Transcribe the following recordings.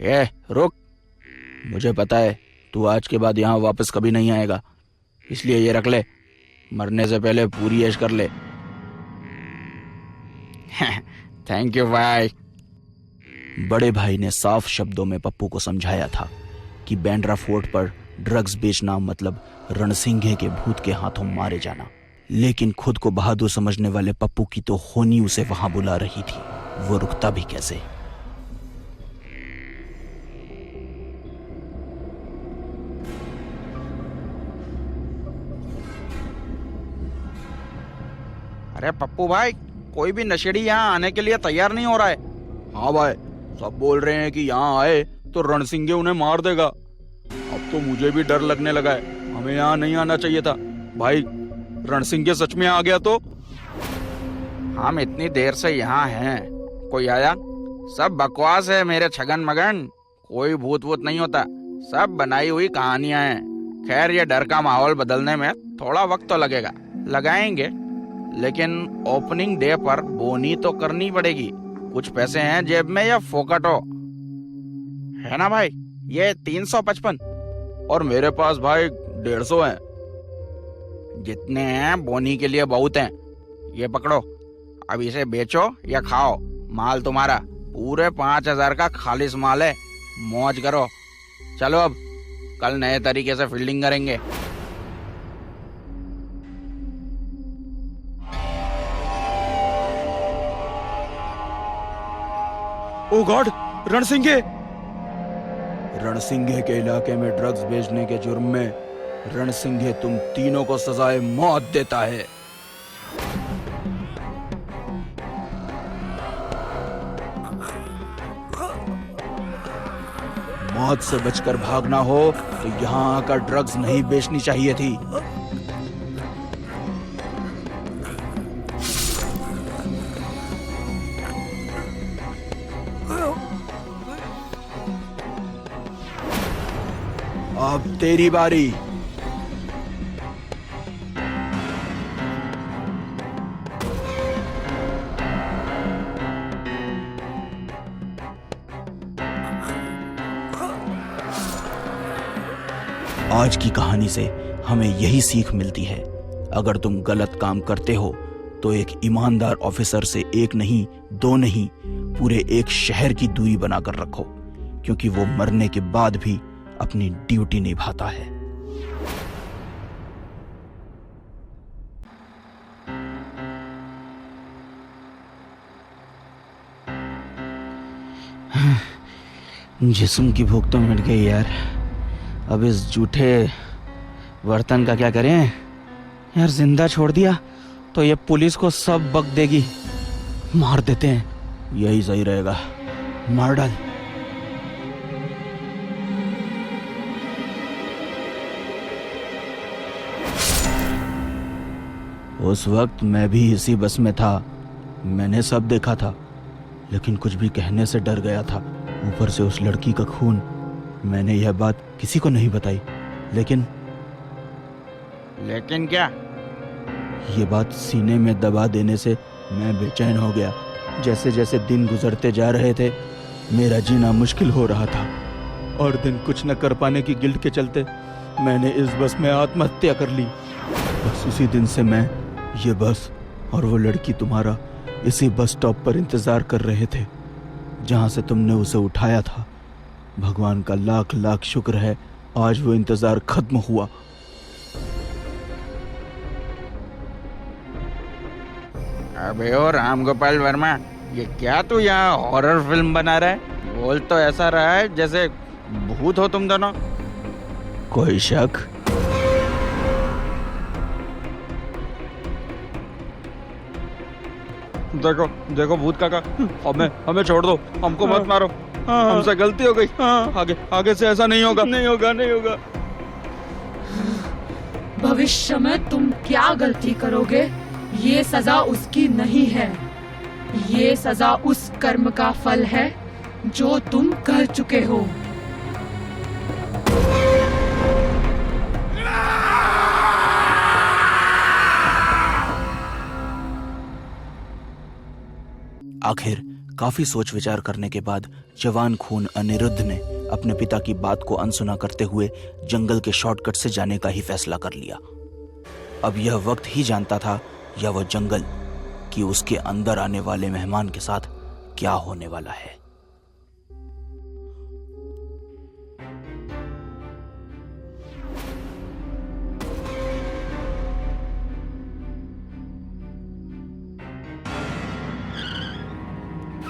ए रुक, मुझे पता है तू आज के बाद यहाँ वापस कभी नहीं आएगा, इसलिए ये रख ले, मरने से पहले पूरी ऐश कर ले। थैंक यू भाई। बड़े भाई ने साफ शब्दों में पप्पू को समझाया था कि बैंड्रा फोर्ट पर ड्रग्स बेचना मतलब रणसिंघे के भूत के हाथों मारे जाना, लेकिन खुद को बहादुर समझने वाले पप्पू की तो होनी उसे वहां बुला रही थी, वो रुकता भी कैसे। अरे पप्पू भाई, कोई भी नशेड़ी यहाँ आने के लिए तैयार नहीं हो रहा है। हाँ भाई, सब बोल रहे हैं कि यहाँ आए तो रणसिंघे उन्हें मार देगा। अब तो मुझे भी डर लगने लगा है, हमें यहाँ नहीं आना चाहिए था। भाई रणसिंघे सच में आ गया तो? हम इतनी देर से यहाँ हैं, कोई आया? सब बकवास है मेरे छगन मगन, कोई भूत वूत नहीं होता, सब बनाई हुई कहानियां हैं। खैर ये डर का माहौल बदलने में थोड़ा वक्त तो लगेगा, लगाएंगे, लेकिन ओपनिंग डे पर बोनी तो करनी पड़ेगी। कुछ पैसे हैं जेब में या फोकटो है ना भाई? ये 355 और मेरे पास भाई 150 हैं। जितने हैं बोनी के लिए बहुत हैं। ये पकड़ो, अब इसे बेचो या खाओ, माल तुम्हारा। पूरे 5000 का खालिस माल है, मौज करो। चलो अब कल नए तरीके से फील्डिंग करेंगे। ओ गॉड, रणसिंघे! रणसिंघे के इलाके में ड्रग्स बेचने के जुर्म में रणसिंघे तुम तीनों को सजाए मौत देता है। मौत से बचकर भागना हो तो यहाँ आकर ड्रग्स नहीं बेचनी चाहिए थी। अब तेरी बारी। आज की कहानी से हमें यही सीख मिलती है, अगर तुम गलत काम करते हो तो एक ईमानदार ऑफिसर से एक नहीं, दो नहीं, पूरे एक शहर की दूरी बनाकर रखो, क्योंकि वो मरने के बाद भी अपनी ड्यूटी निभाता है। जिस्म की भूख तो मिट गई यार, अब इस जूठे बर्तन का क्या करें यार। जिंदा छोड़ दिया तो ये पुलिस को सब बक देगी, मार देते हैं, यही सही रहेगा, मार डाल। उस वक्त मैं भी इसी बस में था, मैंने सब देखा था, लेकिन कुछ भी कहने से डर गया था। ऊपर से उस लड़की का खून, मैंने यह बात किसी को नहीं बताई, लेकिन क्या? ये बात सीने में दबा देने से मैं बेचैन हो गया। जैसे जैसे दिन गुजरते जा रहे थे, मेरा जीना मुश्किल हो रहा था, और दिन कुछ न कर पाने की गिल्ट के चलते मैंने इस बस में आत्महत्या कर ली। बस उसी दिन से मैं, ये बस और वो लड़की तुम्हारा इसी बस स्टॉप पर इंतजार कर रहे थे, जहां से तुमने उसे उठाया था। भगवान का लाख लाख शुक्र है, आज वो इंतजार खत्म हुआ। अबे ओ राम गोपाल वर्मा, ये क्या तू यहाँ हॉरर फिल्म बना रहा है? बोल तो ऐसा रहा है जैसे भूत हो तुम दोनों। कोई शक? देखो देखो भूत काका, हमें छोड़ दो, हमको मत मारो, हमसे गलती हो गई। आगे से ऐसा नहीं होगा, नहीं होगा। भविष्य में तुम क्या गलती करोगे, ये सजा उसकी नहीं है, ये सजा उस कर्म का फल है जो तुम कर चुके हो। आखिर काफी सोच विचार करने के बाद जवान खून अनिरुद्ध ने अपने पिता की बात को अनसुना करते हुए जंगल के शॉर्टकट से जाने का ही फैसला कर लिया। अब यह वक्त ही जानता था, या वह जंगल, कि उसके अंदर आने वाले मेहमान के साथ क्या होने वाला है।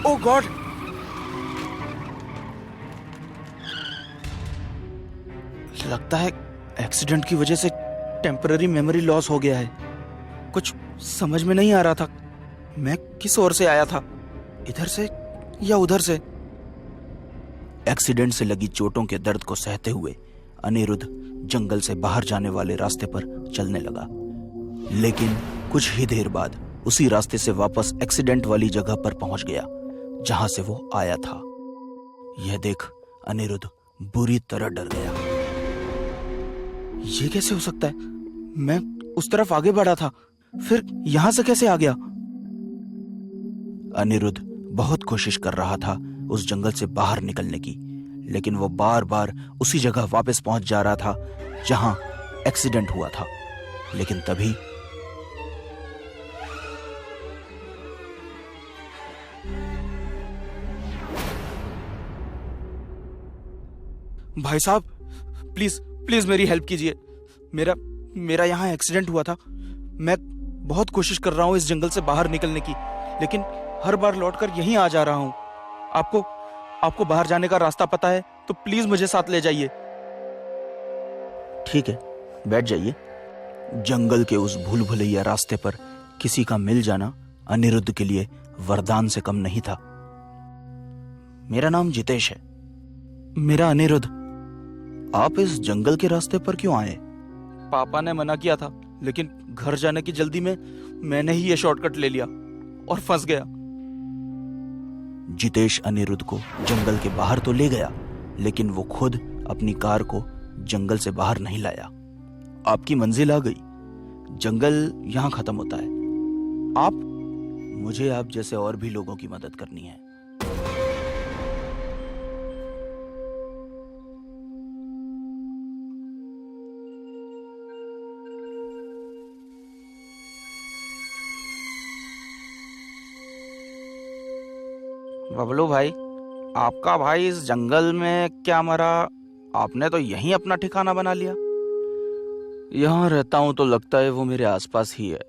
ओह गॉड! लगता है एक्सीडेंट की वजह से टेम्पररी मेमोरी लॉस हो गया है। कुछ समझ में नहीं आ रहा था मैं किस ओर से आया था, इधर से या उधर से। एक्सीडेंट से लगी चोटों के दर्द को सहते हुए अनिरुद्ध जंगल से बाहर जाने वाले रास्ते पर चलने लगा, लेकिन कुछ ही देर बाद उसी रास्ते से वापस एक्सीडेंट वाली जगह पर पहुंच गया जहां से वो आया था। यह देख अनिरुद्ध बुरी तरह डर गया। ये कैसे हो सकता है? मैं उस तरफ आगे बढ़ा था, फिर यहां से कैसे आ गया? अनिरुद्ध बहुत कोशिश कर रहा था उस जंगल से बाहर निकलने की, लेकिन वो बार बार उसी जगह वापस पहुंच जा रहा था जहां एक्सीडेंट हुआ था। लेकिन तभी भाई साहब, प्लीज प्लीज मेरी हेल्प कीजिए। मेरा यहाँ एक्सीडेंट हुआ था। मैं बहुत कोशिश कर रहा हूँ इस जंगल से बाहर निकलने की, लेकिन हर बार लौटकर यहीं आ जा रहा हूँ। आपको बाहर जाने का रास्ता पता है तो प्लीज मुझे साथ ले जाइए। ठीक है, बैठ जाइए। जंगल के उस भूल भुलैया रास्ते पर किसी का मिल जाना अनिरुद्ध के लिए वरदान से कम नहीं था। मेरा नाम जितेश है। मेरा अनिरुद्ध। आप इस जंगल के रास्ते पर क्यों आए? पापा ने मना किया था, लेकिन घर जाने की जल्दी में मैंने ही यह शॉर्टकट ले लिया और फंस गया। जितेश अनिरुद्ध को जंगल के बाहर तो ले गया, लेकिन वो खुद अपनी कार को जंगल से बाहर नहीं लाया। आपकी मंजिल आ गई। जंगल यहां खत्म होता है। मुझे आप जैसे और भी लोगों की मदद करनी है। बबलू भाई, आपका भाई इस जंगल में क्या मरा? आपने तो यहीं अपना ठिकाना बना लिया। यहां रहता हूं तो लगता है वो मेरे आसपास ही है।